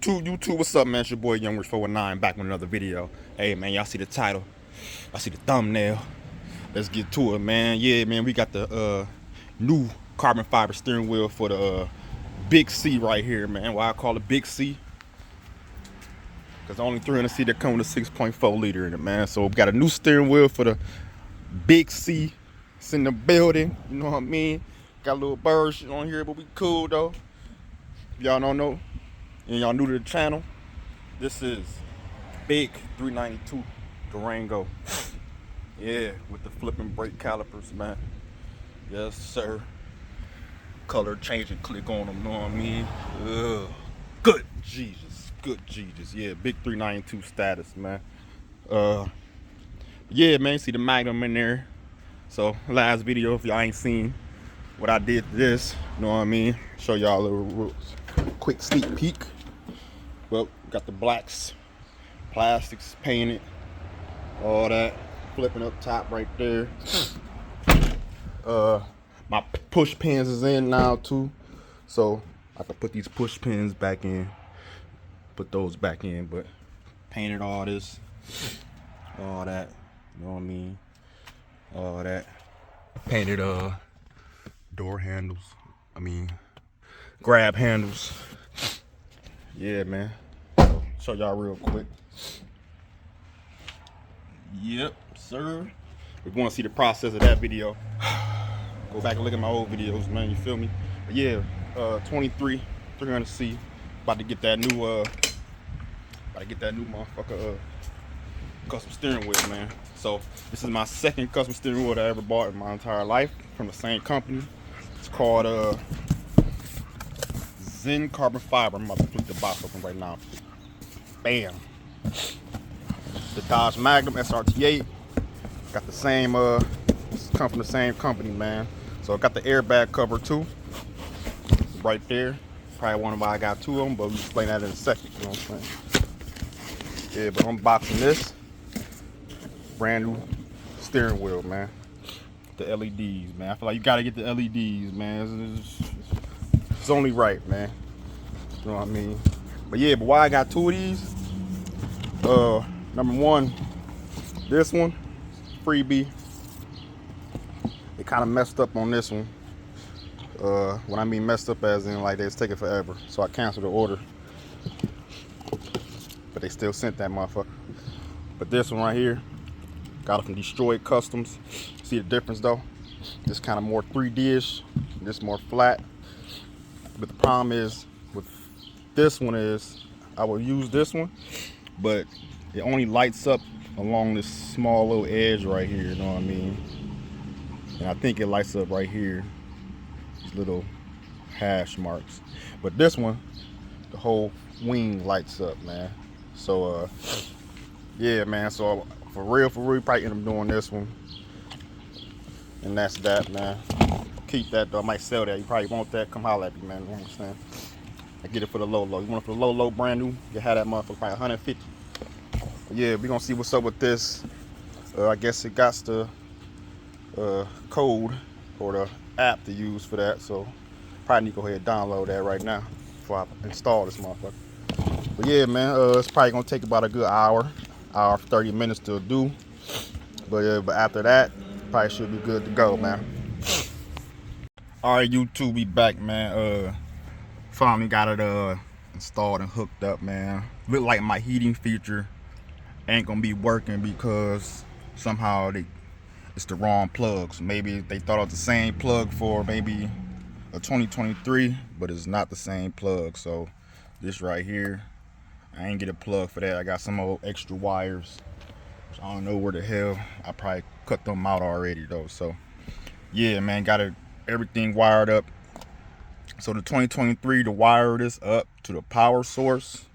YouTube, what's up, man? It's your boy Young Rich 419 back with another video. Hey, man, y'all see the title? I see the thumbnail. Let's get to it, man. Yeah, man, we got the new carbon fiber steering wheel for the Big C right here, man. Why I call it Big C? Because the only 300C that come with a 6.4 liter in it, man. So we got a new steering wheel for the Big C. It's in the building, you know what I mean? Got a little bird shit on here, but we cool though. If y'all don't know, and y'all new to the channel, this is big 392 Durango. Yeah, with the flipping brake calipers, man. Yes, sir. Color change and click on them, know what I mean? Ugh. Good Jesus, good Jesus. Yeah, big 392 status, man. Yeah, man, see the Magnum in there. So last video, if y'all ain't seen what I did to this, you know what I mean? Show y'all a little quick sneak peek. Well, got the blacks, plastics painted, all that, flipping up top right there. My push pins is in now too, so I can put these push pins back in, put those back in. But painted all this, all that, you know what I mean? All that. Painted door handles, grab handles. Yeah, man. Show y'all real quick. Yep, sir. If you want to see the process of that video, go back and look at my old videos, man. You feel me? But yeah, 23 300C. About to get that new motherfucker custom steering wheel, man. So this is my second custom steering wheel that I ever bought in my entire life from the same company. It's called Zen Carbon Fiber. I'm about to flip the box open right now. Bam. The Dodge Magnum SRT8. Got the same come from the same company, man. So I got the airbag cover too, right there. Probably wonder why I got two of them, but we'll explain that in a second. You know what I'm saying? Yeah, but unboxing this brand new steering wheel, man. The LEDs, man. I feel like you gotta get the LEDs, man. It's only right, man. You know what I mean? But yeah, but why I got two of these? Number one, this one, freebie. It kind of messed up on this one. When I mean messed up, as in like it's taking forever. So I canceled the order, but they still sent that motherfucker. But this one right here, got it from Destroyed Customs. See the difference though? This kind of more 3D-ish, this more flat. But the problem is with this one is I will use this one, but it only lights up along this small little edge right here, you know what I mean? And I think it lights up right here, these little hash marks. But this one, the whole wing lights up, man. So yeah, man, so for real, probably end up doing this one. And that's that, man. Keep that though, I might sell that. You probably want that, come holler at me, man, you understand? I get it for the low. You want it for the low, brand new, you have that motherfucker probably 150. But yeah, we gonna see what's up with this. I guess it got the code or the app to use for that, so probably need to go ahead and download that right now before I install this motherfucker. But yeah, man, it's probably gonna take about a good hour 30 minutes to do. But after that, probably should be good to go, man. All right, YouTube, we back, man. Finally got it installed and hooked up, man. Look like my heating feature ain't gonna be working because somehow it's the wrong plugs. Maybe they thought it was the same plug for maybe a 2023, but it's not the same plug. So this right here, I ain't get a plug for that. I got some old extra wires, which I don't know where the hell. I probably cut them out already though. So yeah, man, got everything wired up. So the 2023, to wire this up to the power source,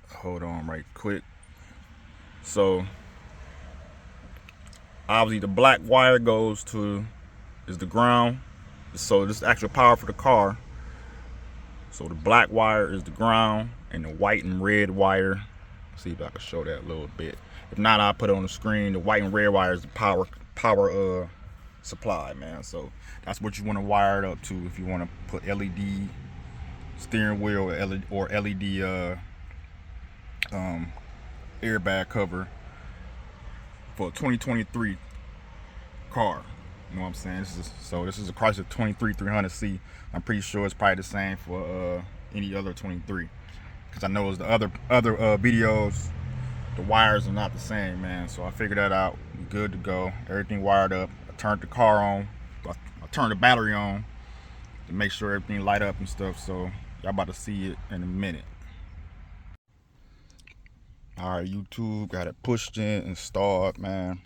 hold on right quick. So obviously the black wire is the ground. So this is actual power for the car. So the black wire is the ground, and the white and red wire, see if I can show that a little bit. If not, I'll put it on the screen. The white and red wire is the power supply, man. So that's what you want to wire it up to if you want to put LED steering wheel or LED airbag cover for a 2023 car. You know what I'm saying? This is a Chrysler 23300C. I'm pretty sure it's probably the same for any other 23, because I know it's the other videos, the wires are not the same, man. So I figured that out. I'm good to go. Everything wired up. I turned the car on. I turned the battery on to make sure everything light up and stuff. So y'all about to see it in a minute. All right, YouTube, got it pushed in, installed, man.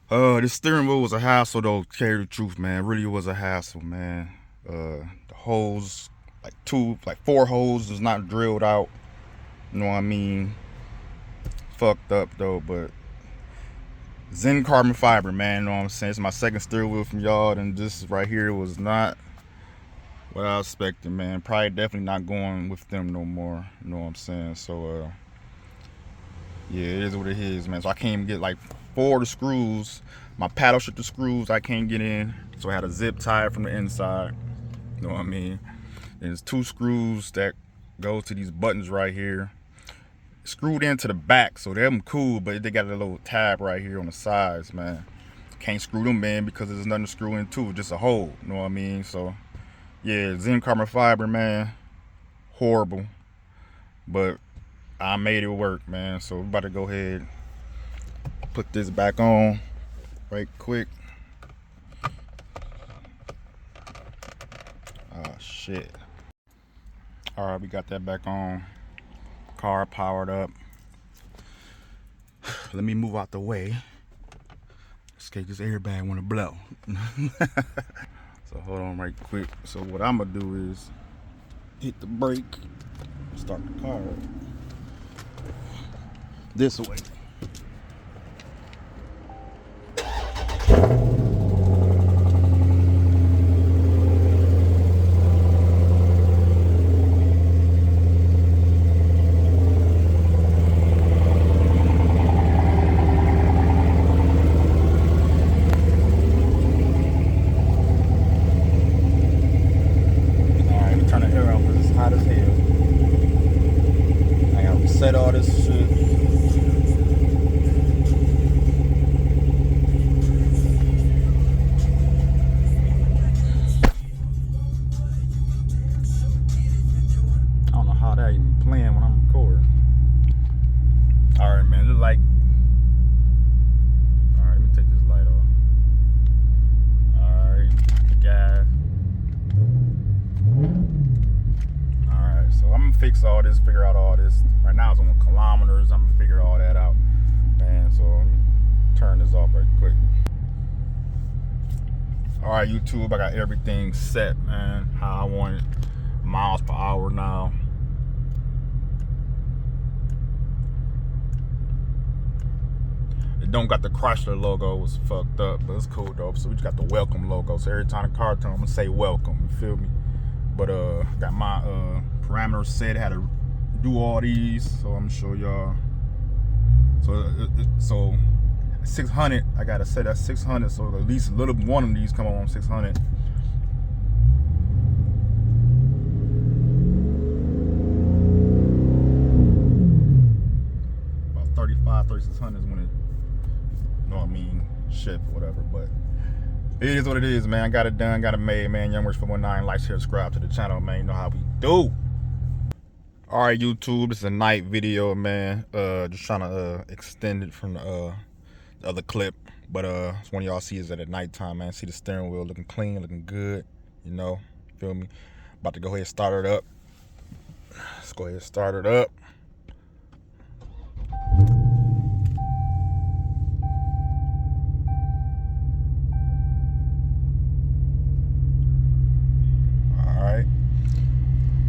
This steering wheel was a hassle though, to tell you the truth, man. It really was a hassle, man. The holes, like 4 holes is not drilled out. You know what I mean? Fucked up though, but Zen carbon fiber, man. You know what I'm saying? It's my second steering wheel from y'all, and this right here was not what I was expecting, man. Probably definitely not going with them no more. You know what I'm saying? So yeah, it is what it is, man. So I can't even get like 4 of the screws. My paddle shifter screws I can't get in, so I had a zip tie it from the inside. You know what I mean? There's 2 screws that go to these buttons right here, screwed into the back, so they're cool, but they got a little tab right here on the sides, man. Can't screw them in because there's nothing to screw into, just a hole. You know what I mean? So yeah, Zen carbon fiber, man, horrible, but I made it work, man. So we're about to go ahead, put this back on right quick. Oh shit. All right, we got that back on. Car powered up. Let me move out the way. Let's get this airbag wanna blow. So hold on right quick. So what I'm gonna do is hit the brake, start the car up. This way. Set all this shit. I don't know how that even playing when I'm recording. All right, man. Look like. All right, let me take this light off. All right, gas. All right, so I'm gonna fix all this, figure out all this. Right now it's on kilometers. I'm gonna figure all that out, man. So let me turn this off right quick. All right, YouTube, I got everything set, man. How I want it, miles per hour now. It don't got the Chrysler logo, it's fucked up, but it's cool though. So we just got the welcome logo. So every time the car turns, I'm gonna say welcome. You feel me? But got my parameters set. How to do all these, so I'm gonna show y'all. So 600, I gotta set that 600, so at least a little one of these come on 600. About 3600 is when it, you know what I mean, ship or whatever. But it is what it is, man. Got it done, got it made, man. Young Rich 419, like, share, subscribe to the channel, man. You know how we do. All right, YouTube, this is a night video, man. Just trying to extend it from the other clip, but it's one of y'all see is at nighttime, man. See the steering wheel looking clean, looking good, you know, feel me? About to go ahead and start it up. Let's go ahead and start it up.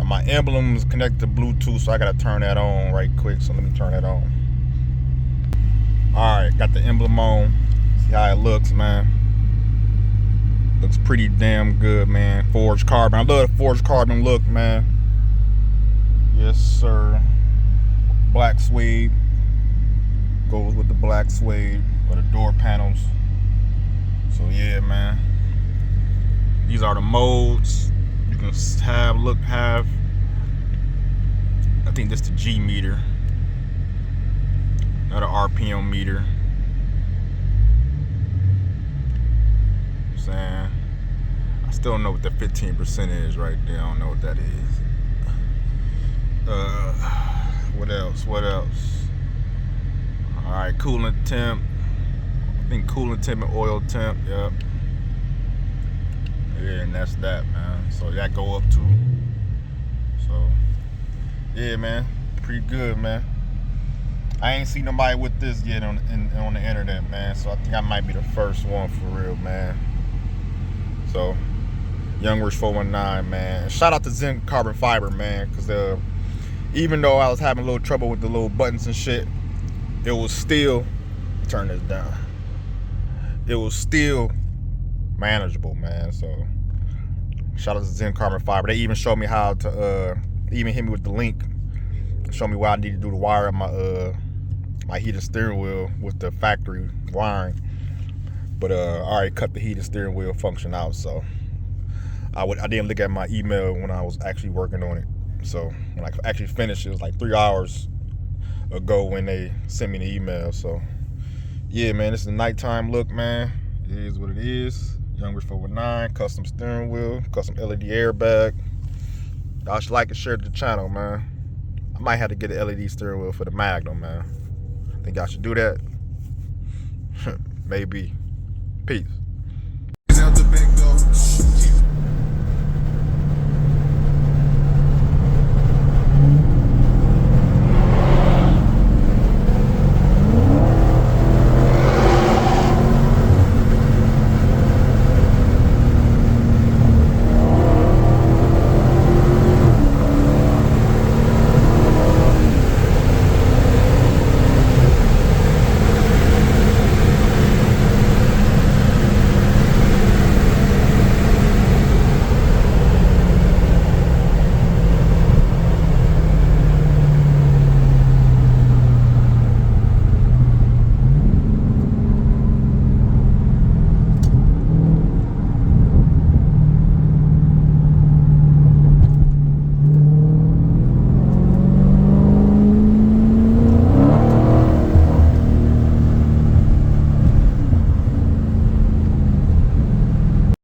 My emblem is connected to Bluetooth, so I gotta turn that on right quick. So let me turn that on. All right, got the emblem on. See how it looks, man. Looks pretty damn good, man. Forged carbon. I love the forged carbon look, man. Yes, sir. Black suede goes with the black suede or the door panels. So yeah, man. These are the modes. You can have I think this is the G meter. Another RPM meter. Saying, I still don't know what the 15% is right there. I don't know what that is. What else? What else? All right, coolant temp. I think coolant temp and oil temp. Yep. Yeah, and that's that, man. So that go up too. So yeah, man, pretty good, man. I ain't seen nobody with this yet on the internet, man. So I think I might be the first one for real, man. So Young Rich 419, man. And shout out to Zen Carbon Fiber, man, because even though I was having a little trouble with the little buttons and shit, it was still, turn this down, it was still manageable, man. So shout out to Zen Carbon Fiber. They even showed me how to even hit me with the link, show me what I need to do to wire up my heated steering wheel with the factory wiring. But I already cut the heated steering wheel function out, so I didn't look at my email when I was actually working on it. So when I actually finished, it was like 3 hours ago when they sent me the email. So yeah, man, this is a nighttime look, man. It is what it is. Young Rich 419, custom steering wheel, custom LED airbag. Y'all should like and share the channel, man. I might have to get an LED steering wheel for the Magnum, man. I think I should do that. Maybe. Peace.